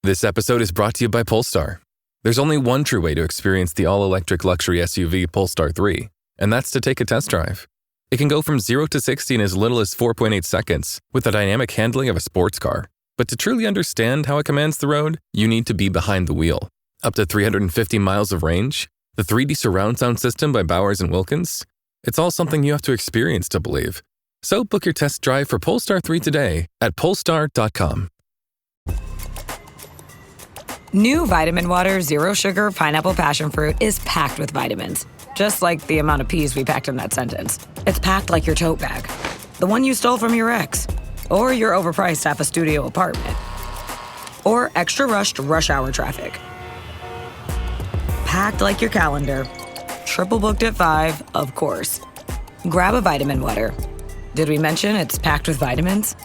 This episode is brought to you by Polestar. There's only one true way to experience the all-electric luxury SUV Polestar 3, and that's to take a test drive. It can go from 0 to 60 in as little as 4.8 seconds with the dynamic handling of a sports car. But to truly understand how it commands the road, you need to be behind the wheel. Up to 350 miles of range, the 3D surround sound system by Bowers & Wilkins. It's all something you have to experience to believe. So book your test drive for Polestar 3 today at polestar.com. New Vitamin Water Zero Sugar Pineapple Passion Fruit is packed with vitamins. Just like the amount of peas we packed in that sentence. It's packed like your tote bag. The one you stole from your ex. Or your overpriced half-a-studio apartment. Or extra rushed rush hour traffic. Packed like your calendar. Triple booked at 5, of course. Grab a Vitamin Water. Did we mention it's packed with vitamins?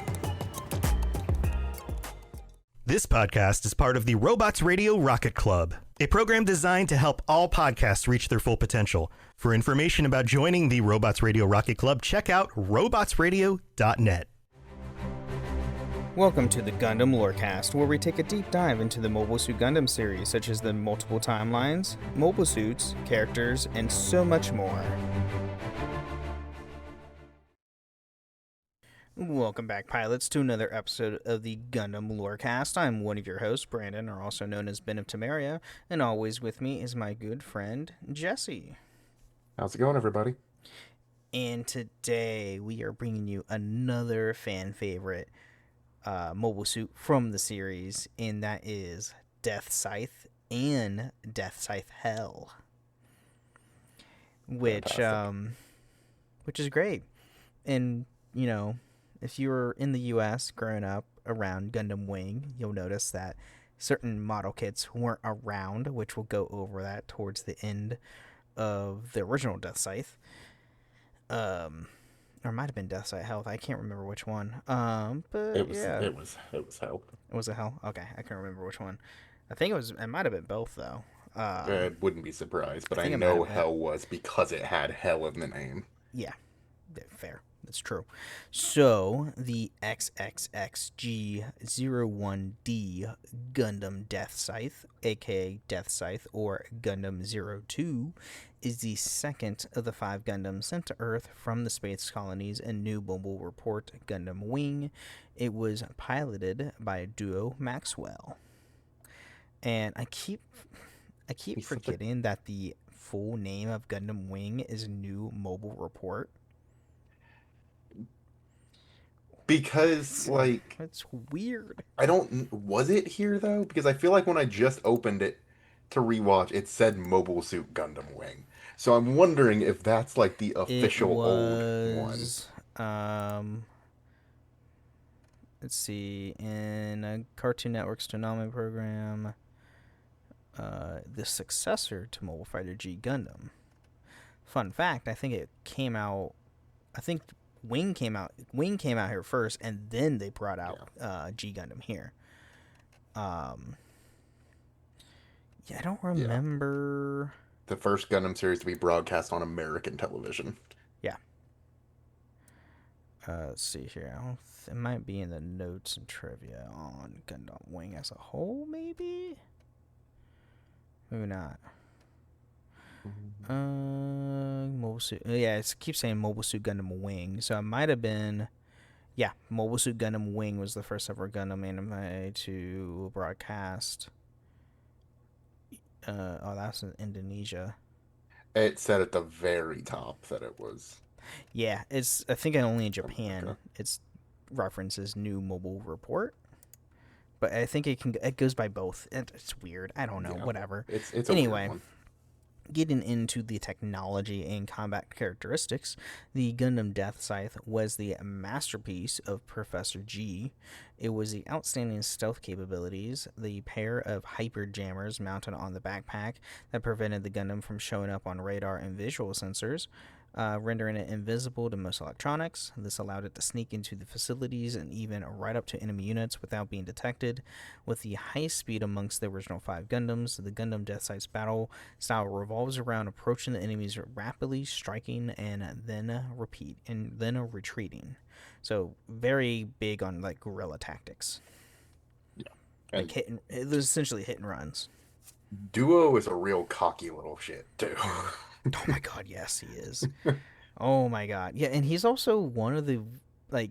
This podcast is part of the Robots Radio Rocket Club, a program designed to help all podcasts reach their full potential. For information about joining the Robots Radio Rocket Club, check out robotsradio.net. Welcome to the Gundam Lorecast, where we take a deep dive into the Mobile Suit Gundam series, such as the multiple timelines, mobile suits, characters, and so much more. Welcome back, pilots, to another episode of the Gundam Lorecast. I'm one of your hosts, Brandon, or also known as Ben of Temeria, and always with me is my good friend, Jesse. How's it going, everybody? And today we are bringing you another fan favorite mobile suit from the series, and that is Deathscythe and Deathscythe Hell, which is great. And you know, if you were in the U.S. growing up around Gundam Wing, you'll notice that certain model kits weren't around, which we'll go over that towards the end of the original Deathscythe. Or it might have been Deathscythe Health. I can't remember which one. But it was Hell. It was a Hell? Okay, I can't remember which one. I think it might have been both, though. I wouldn't be surprised, but I know Hell was because it had Hell in the name. Yeah, fair. That's true. So, the XXXG01D Gundam Deathscythe, aka Deathscythe or Gundam 02, is the second of the 5 Gundams sent to Earth from the space colonies in New Mobile Report Gundam Wing. It was piloted by Duo Maxwell. And I keep forgetting that the full name of Gundam Wing is New Mobile Report. Because, like... It's weird. Was it here, though? Because I feel like when I just opened it to rewatch, it said Mobile Suit Gundam Wing. So I'm wondering if that's, like, the official old one. Let's see. In a Cartoon Network's Toonami program, the successor to Mobile Fighter G Gundam. Fun fact, I think Wing came out here first, and then they brought out G Gundam here. I don't remember. The first Gundam series to be broadcast on American television. Yeah. Let's see here. It might be in the notes and trivia on Gundam Wing as a whole, maybe? Maybe not. Mobile Suit. Yeah, it keeps saying Mobile Suit Gundam Wing, so it might have been. Yeah, Mobile Suit Gundam Wing was the first ever Gundam anime to broadcast. That's in Indonesia. It said at the very top that it was. Yeah, it's. I think only in Japan it's references New Mobile Report. But I think it goes by both. It's weird. I don't know. Yeah, whatever. It's anyway. A weird one. Getting into the technology and combat characteristics, the Gundam Deathscythe was the masterpiece of Professor G. It was the outstanding stealth capabilities, the pair of hyper jammers mounted on the backpack that prevented the Gundam from showing up on radar and visual sensors, rendering it invisible to most electronics. This allowed it to sneak into the facilities and even right up to enemy units without being detected. With the highest speed amongst the original 5 Gundams, the Gundam Deathscythe's battle style revolves around approaching the enemies rapidly, striking, and then retreating. So very big on like guerrilla tactics. Yeah. And it was essentially hit and runs. Duo is a real cocky little shit too. Oh my god, yes, he is. Oh my god, yeah, and he's also one of the like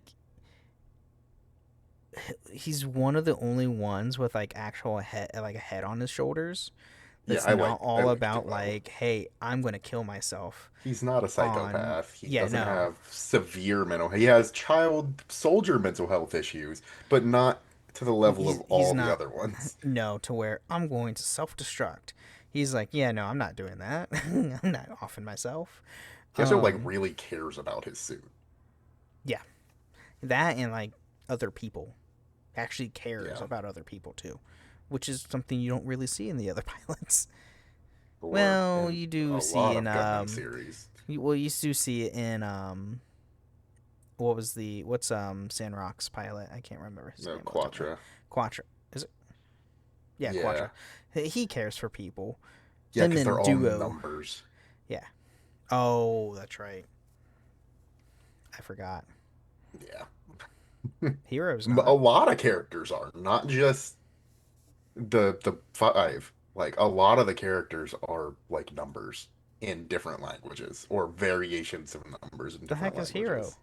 he's one of the only ones with like actual head, like a head on his shoulders. Yeah, That's not I all like about Duo. like, hey, I'm gonna kill myself. He's not a On psychopath. He yeah, doesn't no, have severe mental. He has child soldier mental health issues, but not to the level of he's all the not other ones. no to where I'm going to self destruct. He's like, yeah, no, I'm not doing that. I'm not offing myself. He also like Um, really cares about his suit. yeah, that and like other people actually cares Yeah, about other people too, which is something you don't really see in the other pilots. or Well, in you a do see lot in of Gundam series. you do see it in what's Sandrock's pilot? I can't remember his No, name. Off the top of my head. Quattro. Quattro. Is it? Yeah, Yeah, Quattro. He cares for people. yeah, And because then they're all Duo. numbers. Yeah. Oh, that's right. I forgot. Yeah, Hero's a not. lot of characters are not just the five. Like a lot of the characters are like numbers in different languages or variations of numbers in The different heck is Hero? languages.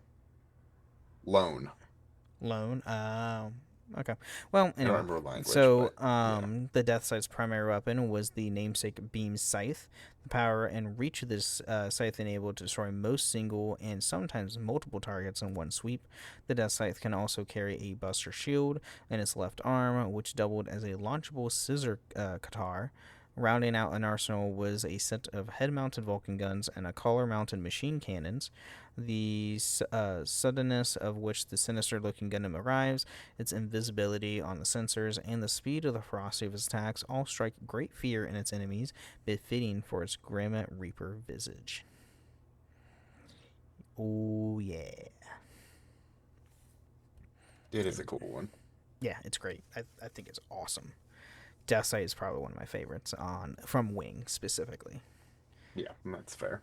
Lone. Lone. Okay. Well, I don't anyway. remember language, So, but yeah. the Deathscythe's primary weapon was the namesake Beam Scythe. The power and reach of this scythe enabled to destroy most single and sometimes multiple targets in one sweep. The Deathscythe can also carry a Buster Shield in its left arm, which doubled as a launchable scissor katar. Rounding out an arsenal was a set of head-mounted Vulcan guns and a collar-mounted machine cannons. The suddenness of which the sinister-looking Gundam arrives, its invisibility on the sensors, and the speed of the ferocity of its attacks all strike great fear in its enemies, befitting for its grim Reaper visage. Oh yeah, It is a cool one. yeah, it's great. I think it's awesome. Deathscythe is probably one of my favorites from Wing specifically. Yeah, that's fair.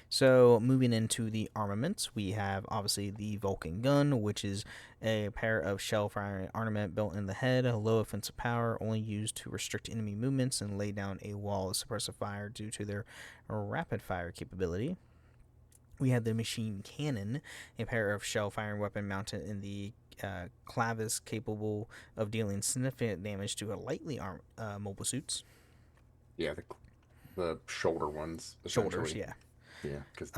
So, moving into the armaments, we have obviously the Vulcan gun, which is a pair of shell-firing armament built in the head, low offensive power, only used to restrict enemy movements and lay down a wall of suppressive fire due to their rapid-fire capability. We have the machine cannon, a pair of shell-firing weapon mounted in the clavis, capable of dealing significant damage to a lightly armed mobile suits. Yeah, the shoulder ones, Shoulders, essentially. yeah. Yeah, because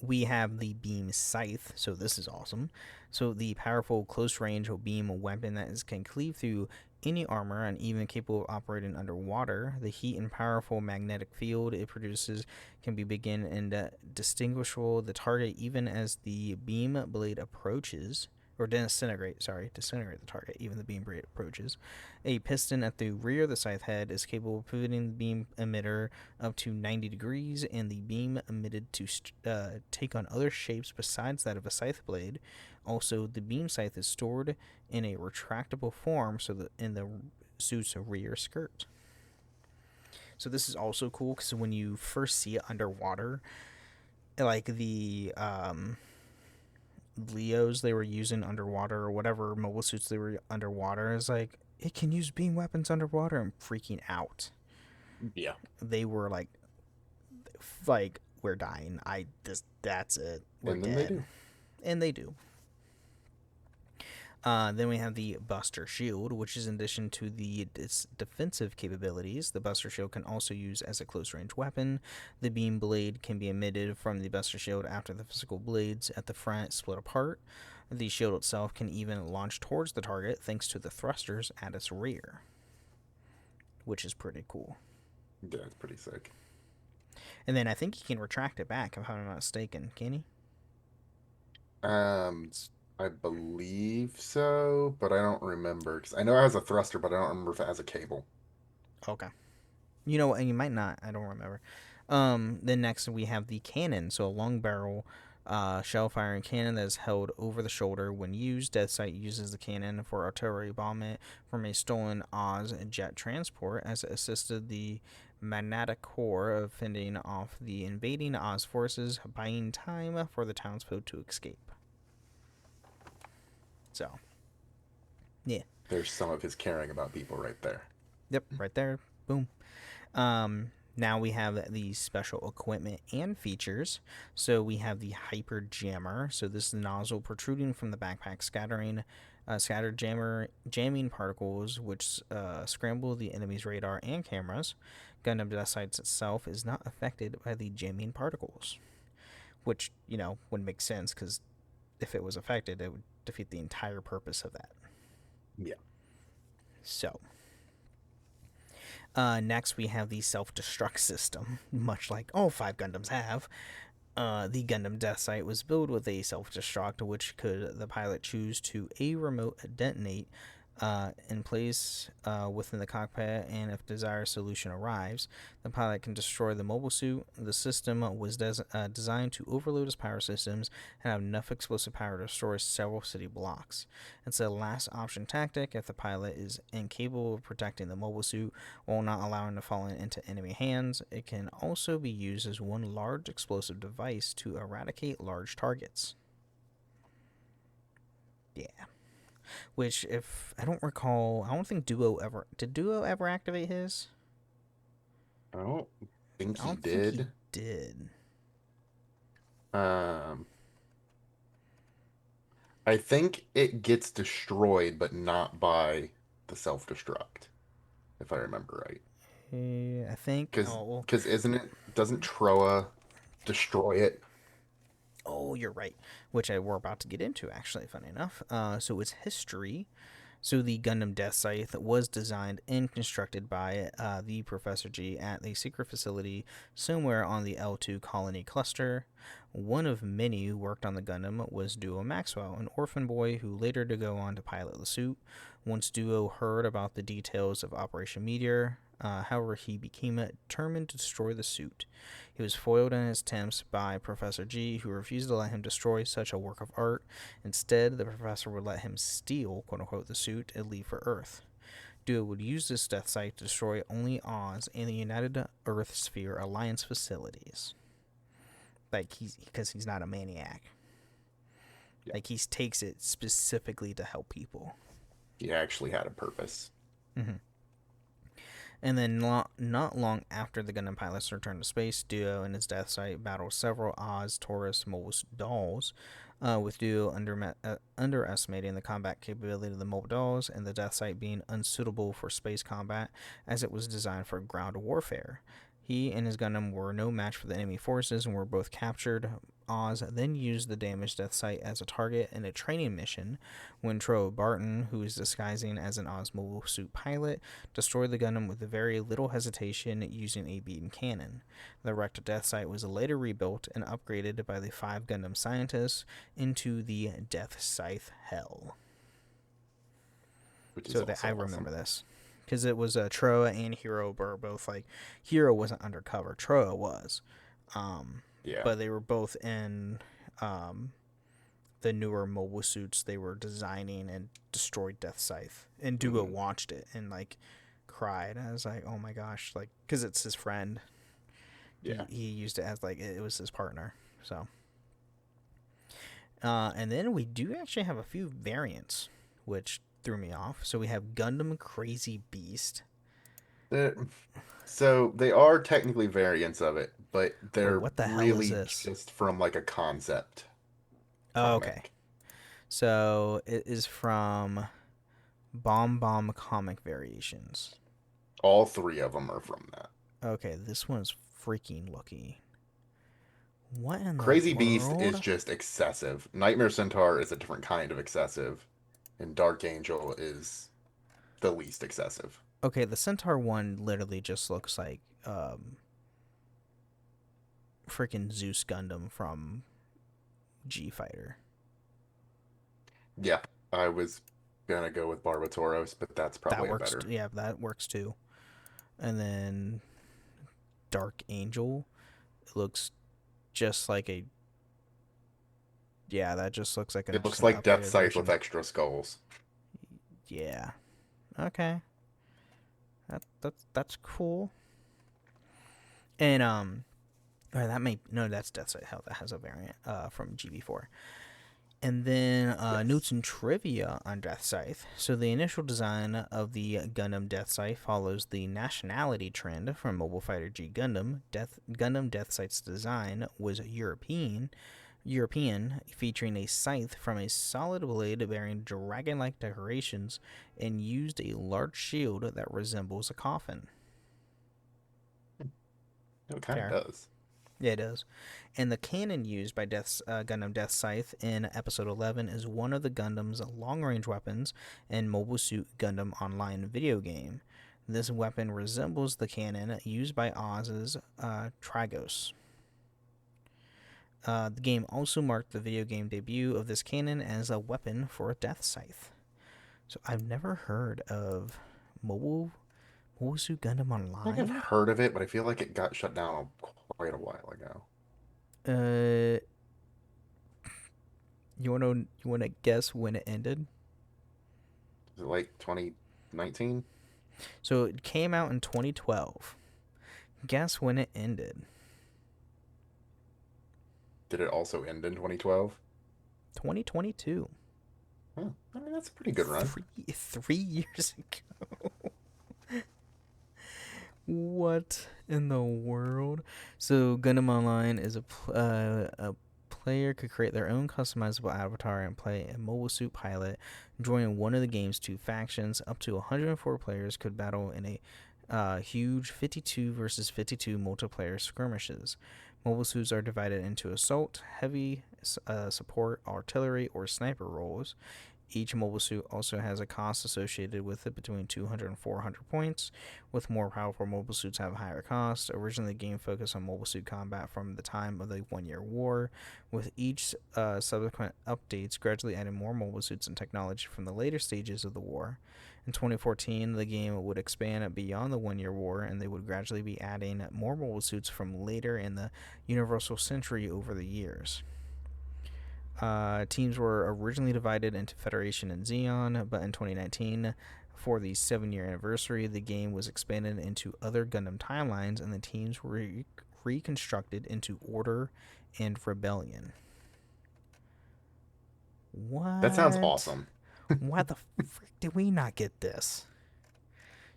We have the beam scythe, so this is awesome. So the powerful close-range beam weapon that can cleave through any armor and even capable of operating underwater. The heat and powerful magnetic field it produces can be begin and distinguishable the target even as the beam blade approaches. Or disintegrate the target, even the beam blade approaches. A piston at the rear of the scythe head is capable of pivoting the beam emitter up to 90 degrees, and the beam emitted to take on other shapes besides that of a scythe blade. Also, the beam scythe is stored in a retractable form, so that in the suit's rear skirt. So this is also cool because when you first see it underwater, like the Leos they were using underwater or whatever mobile suits they were underwater is like it can use beam weapons underwater. I'm freaking out. yeah. They were like we're dying. That's it. We're And then dead. they do. And they do. Then we have the Buster Shield, which is in addition to its defensive capabilities. The Buster Shield can also use as a close-range weapon. The beam blade can be emitted from the Buster Shield after the physical blades at the front split apart. The shield itself can even launch towards the target thanks to the thrusters at its rear, which is pretty cool. Yeah, it's pretty sick. And then I think he can retract it back, if I'm not mistaken. Can he? I believe so, but I don't remember because I know it has a thruster, but I don't remember if it has a cable. Okay. You know what? And you might not. I don't remember. Then next we have the cannon. So a long barrel shell firing cannon that is held over the shoulder. When used, Deathscythe uses the cannon for artillery bombardment from a stolen Oz jet transport as it assisted the Magnetic Corps of fending off the invading Oz forces, buying time for the townsfolk to escape. So, yeah. There's some of his caring about people right there. Yep, right there. Boom. Now we have these special equipment and features. So we have the Hyper Jammer. So this is the nozzle protruding from the backpack, scattered jamming particles, which scramble the enemy's radar and cameras. Gundam Deathscythe itself is not affected by the jamming particles, which, would make sense, because if it was affected, it would defeat the entire purpose of that. Yeah. So, next we have the self-destruct system, much like all 5 Gundams have. The Gundam Deathscythe was built with a self-destruct, which could the pilot choose to remote detonate in place within the cockpit, and if desired solution arrives, the pilot can destroy the mobile suit. The system was designed to overload its power systems and have enough explosive power to destroy several city blocks. It's a last option tactic if the pilot is incapable of protecting the mobile suit while not allowing it to fall into enemy hands. It can also be used as one large explosive device to eradicate large targets. Yeah. Which, if I don't recall, I don't think Duo ever activate his? I don't think I he don't did. think he did. I think it gets destroyed, but not by the self-destruct, if I remember right. I think. Because doesn't Troa destroy it? Oh, you're right. Which we're about to get into, actually, funny enough. So it's history. So the Gundam Deathscythe was designed and constructed by the Professor G at a secret facility somewhere on the L2 colony cluster. One of many who worked on the Gundam was Duo Maxwell, an orphan boy who later to go on to pilot the suit. Once Duo heard about the details of Operation Meteor, however, he became determined to destroy the suit. He was foiled in his attempts by Professor G, who refused to let him destroy such a work of art. Instead, the professor would let him steal, quote-unquote, the suit and leave for Earth. Duo would use this Deathscythe to destroy only Oz and the United Earth Sphere Alliance facilities. Because he's not a maniac. Yeah. He takes it specifically to help people. He actually had a purpose. Mm-hmm. And then not long after the Gundam pilots returned to space, Duo and his Deathscythe battled several Oz Taurus mobile dolls, with Duo underestimating the combat capability of the mobile dolls and the Deathscythe being unsuitable for space combat as it was designed for ground warfare. He and his Gundam were no match for the enemy forces and were both captured. Oz then used the damaged Deathscythe as a target in a training mission when Troa Barton, who is disguising as an Oz mobile suit pilot, destroyed the Gundam with very little hesitation using a beam cannon. The wrecked Deathscythe was later rebuilt and upgraded by the 5 Gundam scientists into the Deathscythe Hell. I remember this. Because it was Troa and Hiro were both Hiro wasn't undercover, Troa was. But they were both in the newer mobile suits they were designing and destroyed Deathscythe. And Duo watched it and cried. I was like, oh my gosh, because it's his friend. Yeah. He used it as it was his partner. So. And then we do actually have a few variants, which threw me off. So we have Gundam Crazy Beast. So they are technically variants of it, but they're what the really hell is this? Just from a concept. Oh, okay. So it is from Bomb Comic Variations. All 3 of them are from that. Okay, this one's freaking looky. What in Crazy the Beast world? is just excessive. Nightmare Centaur is a different kind of excessive. And Dark Angel is the least excessive. Okay, the Centaur one literally just looks like freaking Zeus Gundam from G Fighter. Yeah, I was gonna go with Barbatoros, but that's probably better. Yeah, that works too. And then Dark Angel, it looks just like a. Yeah, that just looks like it looks like Deathscythe with extra skulls. Yeah. Okay. That's cool. And that's Deathscythe. Hell, that has a variant from GB4. And then notes and trivia on Deathscythe. So the initial design of the Gundam Deathscythe follows the nationality trend from Mobile Fighter G Gundam. Gundam Deathscythe's design was European, featuring a scythe from a solid blade bearing dragon-like decorations and used a large shield that resembles a coffin. It kind of does. Yeah, it does. And the cannon used by Gundam Deathscythe in Episode 11 is one of the Gundam's long-range weapons in Mobile Suit Gundam Online video game. This weapon resembles the cannon used by Oz's Trigos. The game also marked the video game debut of this cannon as a weapon for Deathscythe. So I've never heard of Mobile Suit Gundam Online. I think I've heard of it, but I feel like it got shut down quite a while ago. You wanna guess when it ended? Is it like 2019? So it came out in 2012. Guess when it ended? Did it also end in 2012? 2022. Huh. I mean, that's a pretty good run. Three years ago. What in the world? So Gundam Online is a player could create their own customizable avatar and play a mobile suit pilot, joining one of the game's two factions. Up to 104 players could battle in a huge 52 versus 52 multiplayer skirmishes. Mobile suits are divided into assault, heavy, support, artillery, or sniper roles. Each mobile suit also has a cost associated with it between 200 and 400 points, with more powerful mobile suits have a higher cost. Originally, the game focused on mobile suit combat from the time of the 1 Year War, with each subsequent updates gradually adding more mobile suits and technology from the later stages of the war. In 2014, the game would expand beyond the 1 Year War, and they would gradually be adding more mobile suits from later in the Universal Century over the years. Teams were originally divided into Federation and Xeon, but in 2019, for the 7-year anniversary, the game was expanded into other Gundam timelines, and the teams were reconstructed into Order and Rebellion. What? That sounds awesome. Why the frick did we not get this?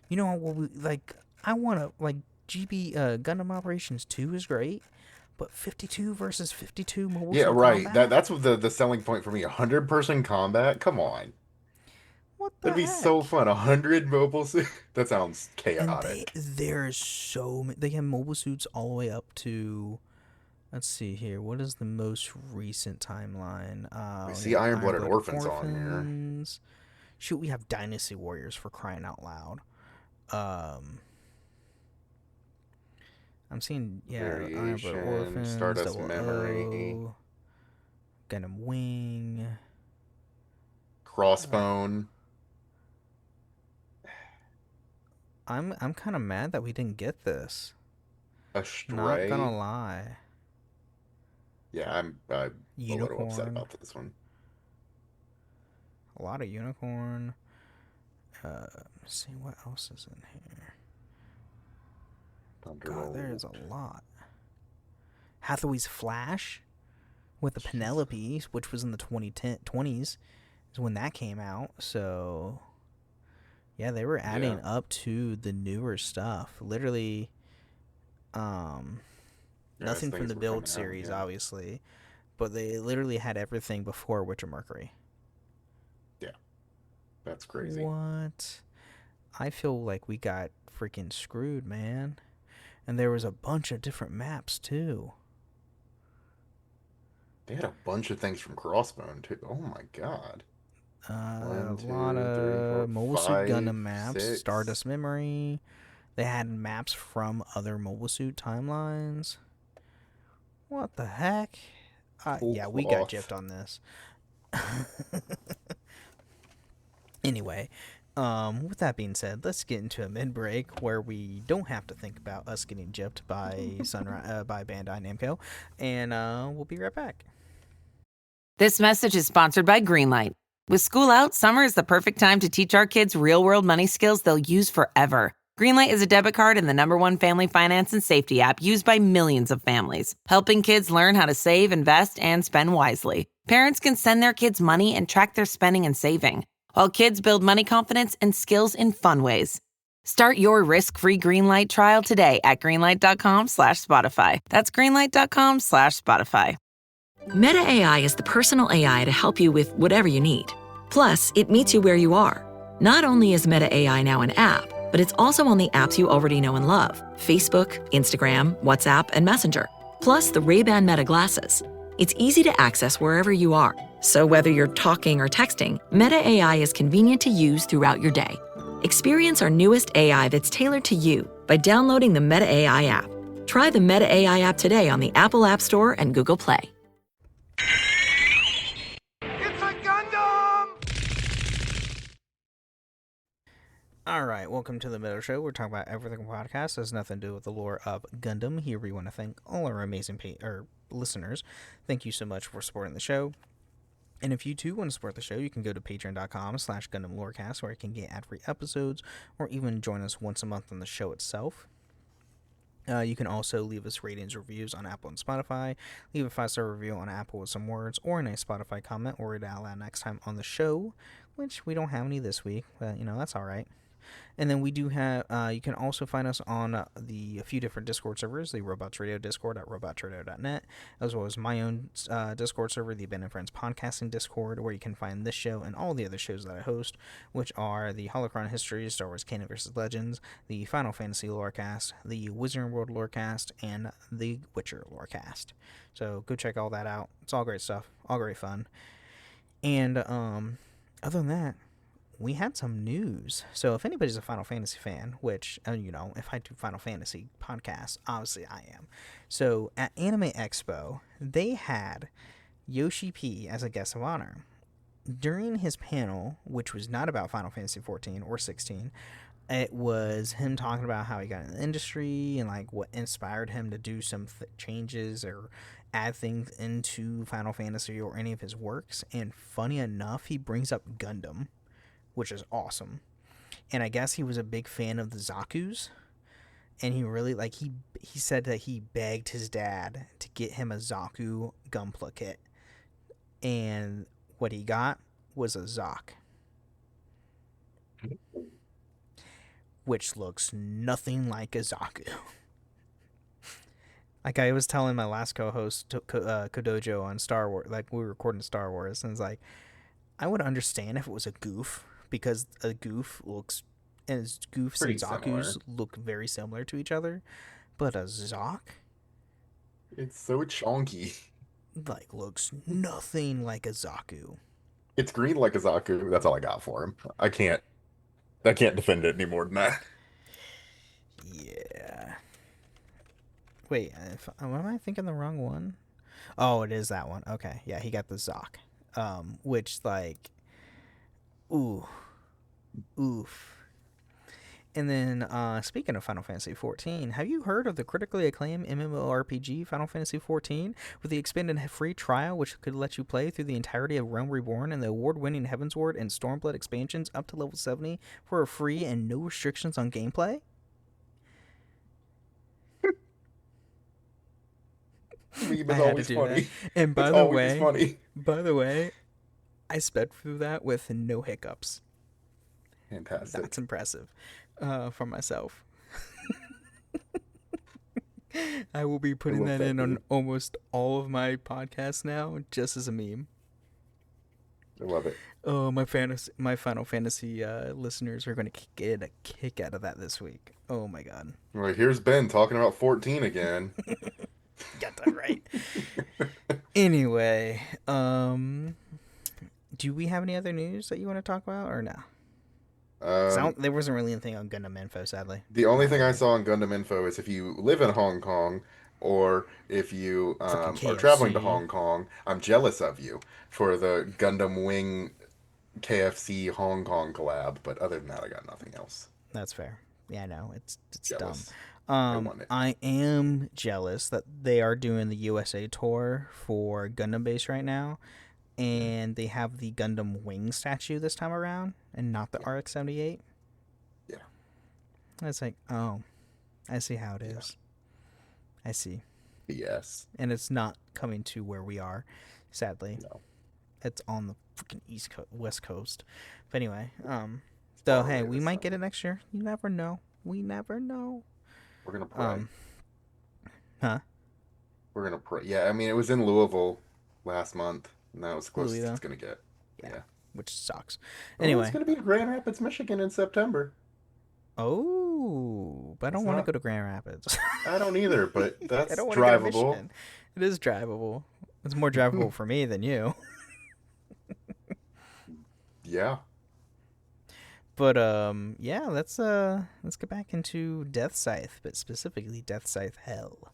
You know what? I want to GB Gundam Operations 2 is great. But 52 versus 52 mobile suit right. combat? That's the selling point for me. 100-person combat? Come on. What the That'd be heck? so fun. 100 mobile suits? That sounds chaotic. And there's so many. They have mobile suits all the way up to... Let's see here. What is the most recent timeline? I see Iron-Blooded Orphans on here. Shoot, we have Dynasty Warriors, for crying out loud. I'm seeing, Iron-Blooded Orphans, Stardust Memory, Gundam Wing, Crossbone. I'm kind of mad that we didn't get this. Astray. Not gonna lie. Yeah, I'm a little upset about this one. A lot of Unicorn. Let's see what else is in here. God, there's a lot. Hathaway's Flash with the Penelope, which was in the 20s, is when that came out. So, yeah, they were adding up to the newer stuff. Literally, nothing from the Build series, obviously, but they literally had everything before Witcher Mercury. Yeah, that's crazy. What? I feel like we got freaking screwed, man. And there was a bunch of different maps, too. They had a bunch of things from Crossbone, too. Oh, my God. A lot of Mobile Suit Gundam maps. 6. Stardust Memory. They had maps from other Mobile Suit timelines. What the heck? Yeah, we got gypped on this. Anyway... with that being said, let's get into a mid-break where we don't have to think about us getting gypped by by Bandai Namco, and we'll be right back. This message is sponsored by Greenlight. With school out, summer is the perfect time to teach our kids real-world money skills they'll use forever. Greenlight is a debit card and the #1 family finance and safety app used by millions of families, helping kids learn how to save, invest, and spend wisely. Parents can send their kids money and track their spending and saving, while kids build money confidence and skills in fun ways. Start your risk-free Greenlight trial today at greenlight.com/Spotify. That's greenlight.com/Spotify. Meta AI is the personal AI to help you with whatever you need. Plus, it meets you where you are. Not only is Meta AI now an app, but it's also on the apps you already know and love: Facebook, Instagram, WhatsApp, and Messenger. Plus the Ray-Ban Meta glasses. It's easy to access wherever you are. So whether you're talking or texting, Meta AI is convenient to use throughout your day. Experience our newest AI that's tailored to you by downloading the Meta AI app. Try the Meta AI app today on the Apple App Store and Google Play. It's a Gundam! Alright, welcome to the Middle Show. We're talking about everything podcast. Has nothing to do with the lore of Gundam. Here we want to thank all our amazing listeners. Thank you so much for supporting the show. And if you too want to support the show, you can go to patreon.com/GundamLoreCast, where you can get ad-free episodes or even join us once a month on the show itself. You can also leave us ratings, reviews on Apple and Spotify. Leave a 5-star review on Apple with some words or a nice Spotify comment or read it out loud next time on the show, which we don't have any this week, but that's all right. And then we do have, you can also find us on a few different Discord servers, the Robots Radio Discord at robotsradio.net, as well as my own Discord server, the Abandoned Friends Podcasting Discord, where you can find this show and all the other shows that I host, which are the Holocron History, Star Wars Canon vs. Legends, the Final Fantasy Lorecast, the Wizarding World Lorecast, and the Witcher Lorecast. So go check all that out. It's all great stuff, all great fun. And other than that, we had some news. So if anybody's a Final Fantasy fan, which, if I do Final Fantasy podcasts, obviously I am. So at Anime Expo, they had Yoshi P as a guest of honor. During his panel, which was not about Final Fantasy 14 or 16, it was him talking about how he got in the industry and like what inspired him to do some changes or add things into Final Fantasy or any of his works. And funny enough, he brings up Gundam, which is awesome. And I guess he was a big fan of the Zaku's, and he really he said that he begged his dad to get him a Zaku Gunpla kit, and what he got was a Zak, which looks nothing like a Zaku. Like I was telling my last co-host Kodojo on Star Wars, like we were recording Star Wars, and it's like I would understand if it was a goof, because a goof looks, and goofs and Zaku's look very similar to each other, but a Zak, it's so chunky. Like looks nothing like a Zaku. It's green like a Zaku. That's all I got for him. I can't defend it any more than that. Yeah. Wait, am I thinking the wrong one? Oh, it is that one. Okay, yeah, he got the Zak. Which like, oof. And then, speaking of Final Fantasy XIV, have you heard of the critically acclaimed MMORPG Final Fantasy XIV with the expanded free trial, which could let you play through the entirety of Realm Reborn and the award-winning Heavensward and Stormblood expansions up to level 70 for a free and no restrictions on gameplay? Meme is always funny. That. And by the way, I sped through that with no hiccups. Fantastic. That's impressive for myself. I will be putting that in on almost all of my podcasts now, just as a meme. I love it. Oh, my Final Fantasy listeners are going to get a kick out of that this week. Oh my god. All right, here's Ben talking about 14 again. Got that right. Anyway, do we have any other news that you want to talk about, or no? There wasn't really anything on Gundam Info, sadly. The only thing I saw on Gundam Info is if you live in Hong Kong, or if you are traveling to Hong Kong, I'm jealous of you for the Gundam Wing KFC Hong Kong collab. But other than that, I got nothing else. That's fair. Yeah, I know. It's jealous. Dumb. I am jealous that they are doing the USA tour for Gundam Base right now, and they have the Gundam Wing statue this time around, and not the RX-78. Yeah. It's like, oh, I see how it is. I see. Yes. And it's not coming to where we are, sadly. No. It's on the freaking West Coast. But anyway, though, hey, we might get it next year. You never know. We never know. We're gonna pray. Huh? We're gonna pray. Yeah, I mean, it was in Louisville last month, and that was the closest it's gonna get. Yeah. Which sucks. Anyway, it's gonna be Grand Rapids, Michigan in September. Oh, but I don't want to go to Grand Rapids. I don't either, but that's I don't drivable. It is drivable. It's more drivable for me than you. Yeah. But yeah, let's get back into Deathscythe, but specifically Deathscythe Hell.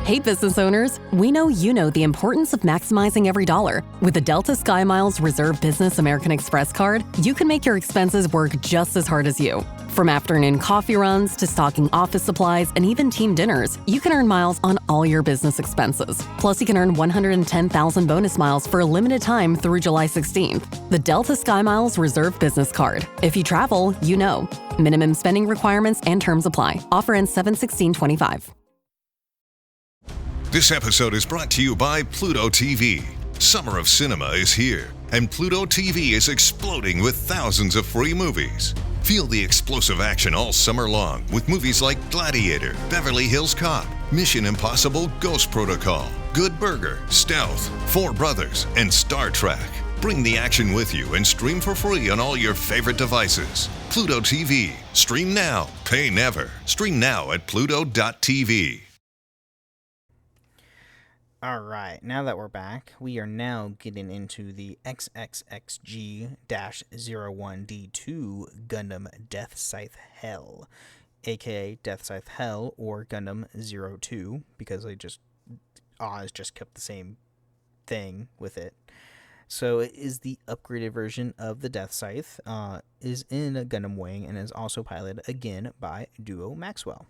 Hey business owners, we know you know the importance of maximizing every dollar. With the Delta SkyMiles Reserve Business American Express card, you can make your expenses work just as hard as you. From afternoon coffee runs to stocking office supplies and even team dinners, you can earn miles on all your business expenses. Plus, you can earn 110,000 bonus miles for a limited time through July 16th. The Delta SkyMiles Reserve Business Card. If you travel, you know. Minimum spending requirements and terms apply. Offer ends 7/16/25. This episode is brought to you by Pluto TV. Summer of cinema is here, and Pluto TV is exploding with thousands of free movies. Feel the explosive action all summer long with movies like Gladiator, Beverly Hills Cop, Mission Impossible Ghost Protocol, Good Burger, Stealth, Four Brothers, and Star Trek. Bring the action with you and stream for free on all your favorite devices. Pluto TV. Stream now, pay never. Stream now at pluto.tv. All right, now that we're back, we are now getting into the XXXG-01D2 Gundam Deathscythe Hell, aka Deathscythe Hell or Gundam 02, because Oz just kept the same thing with it. So it is the upgraded version of the Deathscythe, is in a Gundam Wing, and is also piloted again by Duo Maxwell,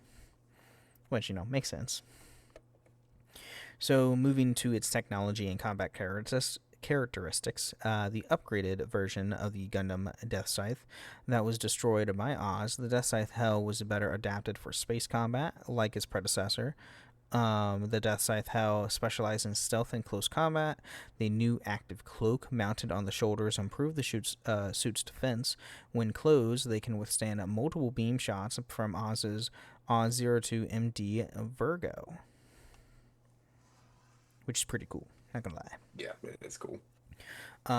which, makes sense. So moving to its technology and combat characteristics, the upgraded version of the Gundam Deathscythe that was destroyed by Oz, the Deathscythe Hell was better adapted for space combat, like its predecessor. The Deathscythe Hell specialized in stealth and close combat. The new active cloak mounted on the shoulders improved the suit's defense. When closed, they can withstand multiple beam shots from Oz's Oz-02MD Virgo, which is pretty cool, not gonna lie. Yeah, it's cool.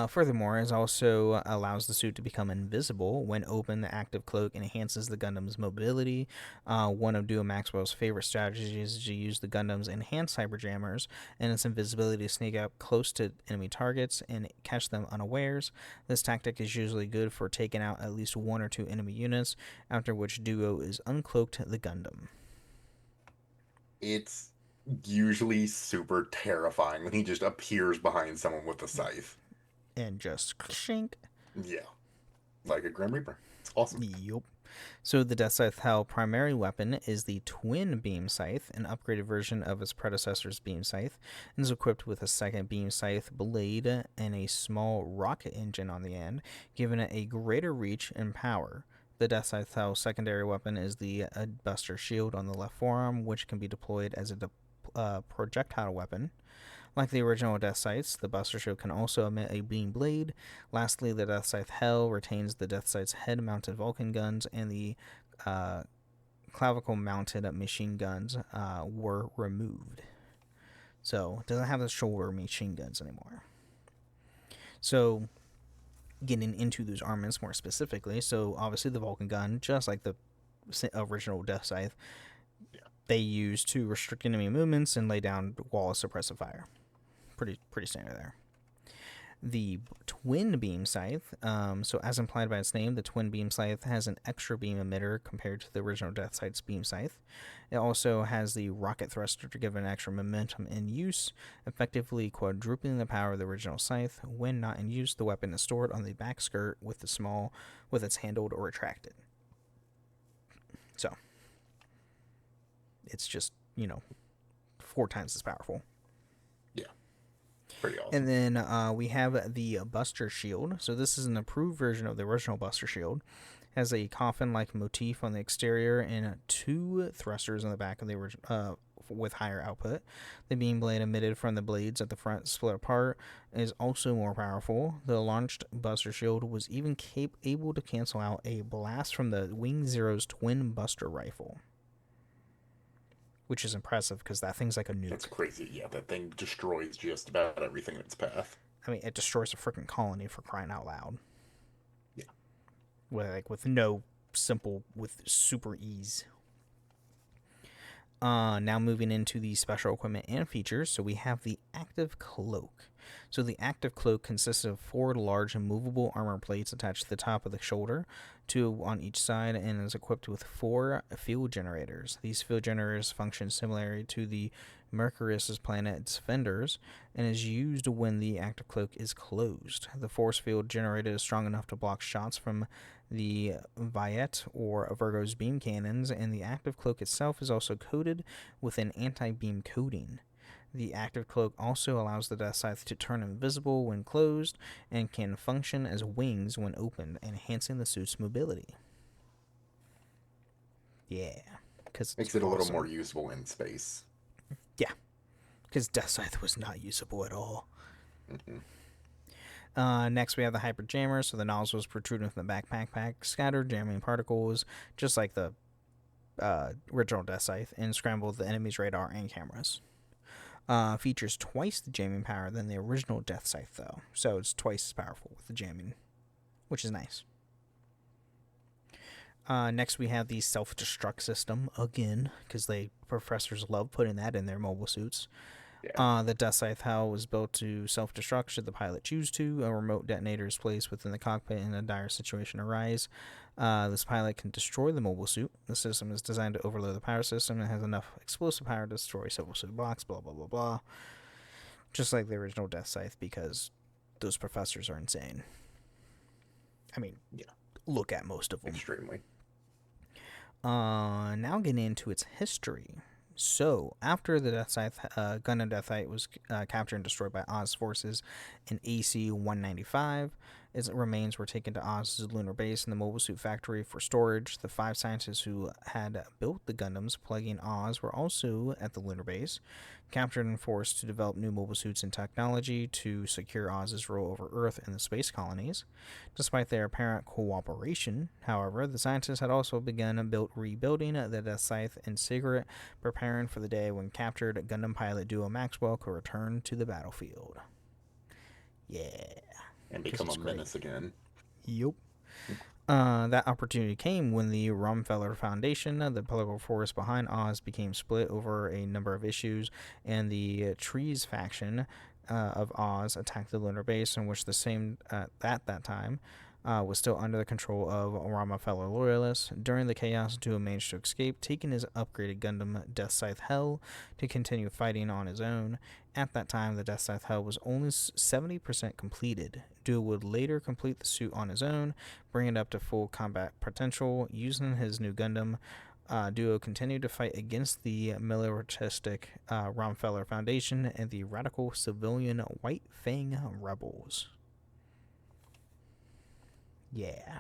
Furthermore, it also allows the suit to become invisible. When open, the active cloak enhances the Gundam's mobility. One of Duo Maxwell's favorite strategies is to use the Gundam's enhanced cyberjammers and its invisibility to sneak up close to enemy targets and catch them unawares. This tactic is usually good for taking out at least one or two enemy units, after which Duo is uncloaked the Gundam. It's usually super terrifying when he just appears behind someone with a scythe. And just shink. Yeah. Like a Grim Reaper. It's awesome. Yup. So the Deathscythe Hell primary weapon is the Twin Beam Scythe, an upgraded version of its predecessor's Beam Scythe, and is equipped with a second Beam Scythe blade and a small rocket engine on the end, giving it a greater reach and power. The Deathscythe Hell's secondary weapon is the Buster Shield on the left forearm, which can be deployed as a projectile weapon. Like the original Deathscythes, the Buster Shield can also emit a beam blade. Lastly, the Deathscythe Hell retains the Deathscythe's head-mounted Vulcan guns, and the clavicle-mounted machine guns were removed. So it doesn't have the shoulder machine guns anymore. So getting into those armaments more specifically, so obviously the Vulcan gun, just like the original Deathscythe, they use to restrict enemy movements and lay down wall of suppressive fire. Pretty standard there. The Twin Beam Scythe, so as implied by its name, the Twin Beam Scythe has an extra beam emitter compared to the original Deathscythe's Beam Scythe. It also has the rocket thruster to give an extra momentum in use, effectively quadrupling the power of the original Scythe. When not in use, the weapon is stored on the back skirt with its handled or retracted. So it's just, 4 times as powerful. Pretty awesome. And then we have the Buster Shield. So this is an improved version of the original Buster Shield. Has a coffin-like motif on the exterior and 2 thrusters on the back of the original, with higher output. The beam blade emitted from the blades at the front split apart is also more powerful. The launched Buster Shield was even able to cancel out a blast from the Wing Zero's twin Buster rifle, which is impressive because that thing's like a nuke. That's crazy. Yeah, that thing destroys just about everything in its path. I mean, it destroys a freaking colony, for crying out loud. Yeah. With super ease. Now moving into the special equipment and features. So we have the Active Cloak. So the Active Cloak consists of 4 large and movable armor plates attached to the top of the shoulder, 2 on each side, and is equipped with 4 field generators. These field generators function similarly to the Mercurius's planet's fenders and is used when the Active Cloak is closed. The force field generated is strong enough to block shots from the Viet or Virgo's beam cannons, and the Active Cloak itself is also coated with an anti-beam coating. The Active Cloak also allows the Deathscythe to turn invisible when closed and can function as wings when opened, enhancing the suit's mobility. Yeah, because makes it a little more usable in space. Yeah, because Deathscythe was not usable at all. Mm-mm. Next, we have the Hyper Jammer. So the nozzles protruding from the backpack scatter jamming particles, just like the original Deathscythe, and scramble the enemy's radar and cameras. Features twice the jamming power than the original Deathscythe, though. So it's twice as powerful with the jamming, which is nice. Next, we have the self-destruct system, again, because professors love putting that in their mobile suits. Yeah. The Deathscythe hull was built to self-destruct should the pilot choose to. A remote detonator is placed within the cockpit and a dire situation arise. This pilot can destroy the mobile suit. The system is designed to overload the power system and has enough explosive power to destroy several suit blocks, blah, blah, blah, blah. Just like the original Deathscythe, because those professors are insane. I mean, yeah, look at most of them. Extremely. Now getting into its history. So, after the Deathscythe, Gundam Deathscythe was captured and destroyed by Oz forces in AC-195, its remains were taken to Oz's lunar base in the Mobile Suit Factory for storage. The 5 scientists who had built the Gundams plaguing Oz were also at the lunar base, captured and forced to develop new mobile suits and technology to secure Oz's rule over Earth and the space colonies. Despite their apparent cooperation, however, the scientists had also begun rebuilding the Deathscythe in secret, preparing for the day when captured Gundam pilot Duo Maxwell could return to the battlefield. Yeah. And become a menace again. Yup. That opportunity came when the Rumfeller Foundation, the political force behind Oz, became split over a number of issues, and the Trees faction of Oz attacked the lunar base, in which the same at that time was still under the control of Rumfeller loyalists. During the chaos, Duo managed to escape, taking his upgraded Gundam Deathscythe Hell to continue fighting on his own. At that time, the Deathscythe Hell was only 70% completed. Duo would later complete the suit on his own, bring it up to full combat potential. Using his new Gundam, Duo continued to fight against the militaristic Rumfeller Foundation and the radical civilian White Fang rebels. Yeah.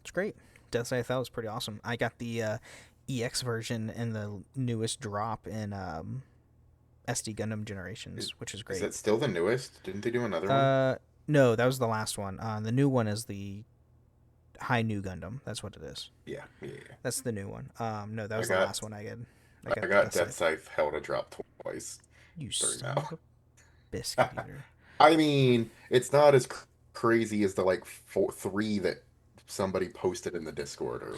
It's great. Deathscythe was pretty awesome. I got the EX version in the newest drop in SD Gundam Generations, which is great. Is it still the newest? Didn't they do another one? No, that was the last one. The new one is the High New Gundam. That's what it is. Yeah. That's the new one. No, that was the last one I got. I got Deathscythe Hell to drop twice. You son of a biscuit eater. I mean, it's not as crazy as the 3 that somebody posted in the Discord or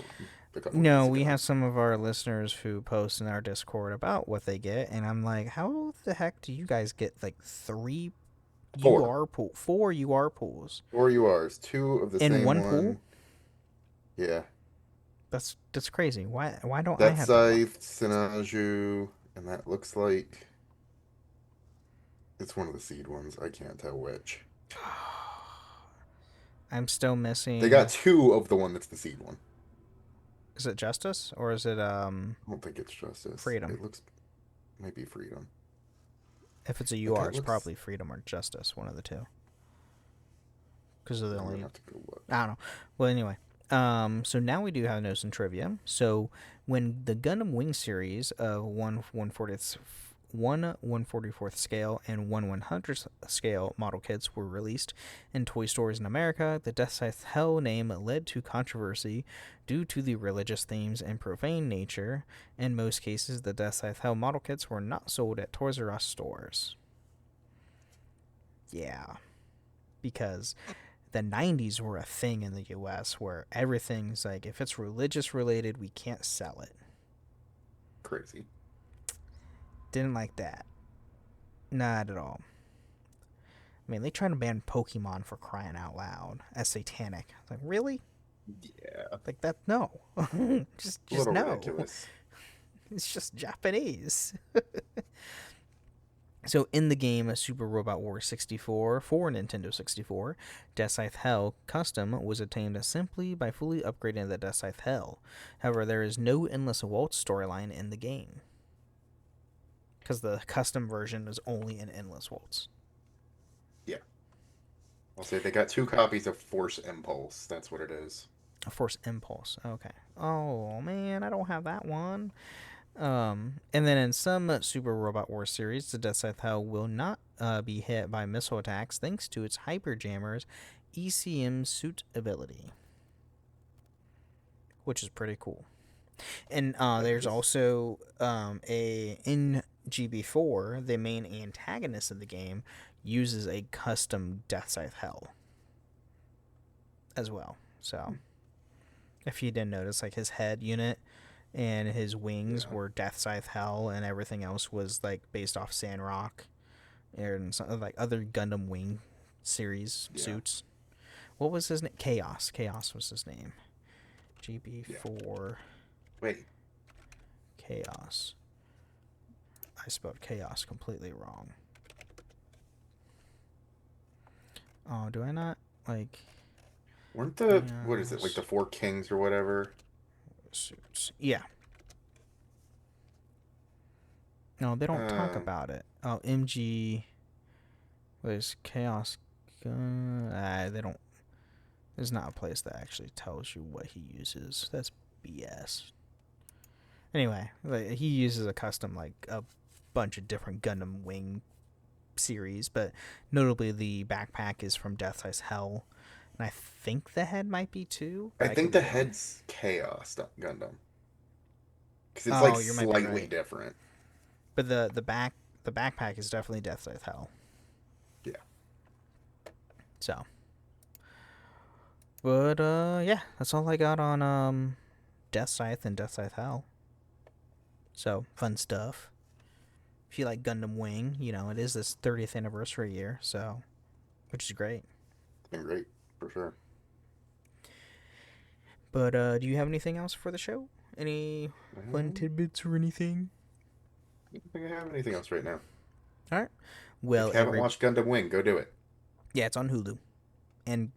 no, we have some of our listeners who post in our Discord about what they get, and I'm like, how the heck do you guys get 3 UR pool, 4 UR pools? 4 URs, 2 of the in same one pool? Yeah. That's crazy. Why don't I have Deathscythe, Sinaju, and that looks like it's one of the seed ones. I can't tell which. I'm still missing. They got 2 of the one that's the seed one. Is it Justice or is it I don't think it's Justice. Freedom? It looks maybe Freedom. If it's a UR, it's probably Freedom or Justice, one of the two. Because of the only... I don't know. Well, anyway. So now we do have notes and trivia. So when the Gundam Wing series of 1/144th scale and 1/100th scale model kits were released in toy stores in America, the Deathscythe Hell name led to controversy due to the religious themes and profane nature. In most cases, the Deathscythe Hell model kits were not sold at Toys R Us stores. Yeah, because the 90s were a thing in the US where everything's like, if it's religious related, we can't sell it. Crazy. Didn't like that. Not at all. I mean, they tried to ban Pokemon for crying out loud as satanic. Like, really? Yeah. Like that? No. just no. Ridiculous. It's just Japanese. So in the game Super Robot Wars 64 for Nintendo 64, Deathscythe Hell Custom was obtained simply by fully upgrading the Deathscythe Hell. However, there is no Endless Waltz storyline in the game, because the custom version is only an Endless Waltz. Yeah. I'll say they got 2 copies of Force Impulse. That's what it is. A Force Impulse. Okay. Oh, man, I don't have that one. And then in some Super Robot Wars series, the Deathscythe Hell will not be hit by missile attacks thanks to its Hyperjammer's ECM suit ability, which is pretty cool. And there's also in GB4, the main antagonist of the game uses a custom Deathscythe Hell as well. So if you didn't notice, like his head unit and his wings were Deathscythe Hell, and everything else was like based off Sandrock and some like other Gundam Wing series suits. What was his name? Chaos. Chaos was his name. GB4. Wait. Chaos. I spelled chaos completely wrong. Oh, do I not? Like... Weren't the... What is it? Like the 4 Kings or whatever? Suits. Yeah. No, they don't talk about it. Oh, MG... What is Chaos? They don't... There's not a place that actually tells you what he uses. That's BS. Anyway, like, he uses a custom, like, a bunch of different Gundam Wing series, but notably the backpack is from Deathscythe Hell, and I think the head might be too. I think the head's Chaos Gundam, because it's like slightly different. But the backpack is definitely Deathscythe Hell. Yeah. So. But yeah, that's all I got on Deathscythe and Deathscythe Hell. So, fun stuff. If you like Gundam Wing, you know, it is this 30th anniversary year, so, which is great. It's been great, for sure. But, do you have anything else for the show? Any fun tidbits or anything? I don't think I have anything else right now. Alright. Well, if you haven't watched Gundam Wing, go do it. Yeah, it's on Hulu. And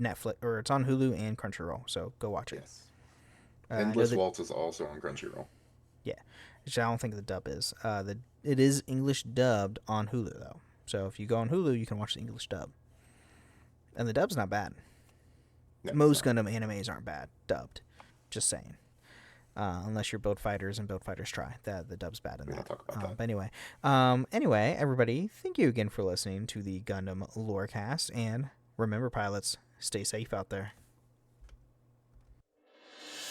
Netflix, or it's on Hulu and Crunchyroll, so go watch it. Yes. Endless Waltz is also on Crunchyroll. Yeah, which I don't think the dub is. It is English dubbed on Hulu, though. So if you go on Hulu, you can watch the English dub. And the dub's not bad. No, most Gundam animes aren't bad dubbed. Just saying. Unless you're Build Fighters and Build Fighters Try. The dub's bad in that. Talk about that. But anyway, everybody, thank you again for listening to the Gundam Lorecast, and remember, pilots, stay safe out there.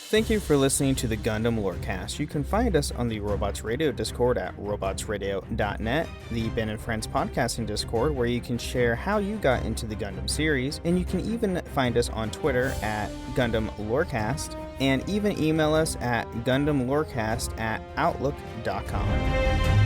Thank you for listening to the Gundam Lorecast. You can find us on the Robots Radio Discord at robotsradio.net, the Ben and Friends podcasting Discord, where you can share how you got into the Gundam series, and you can even find us on Twitter at Gundam Lorecast, and even email us at gundamlorecast@outlook.com.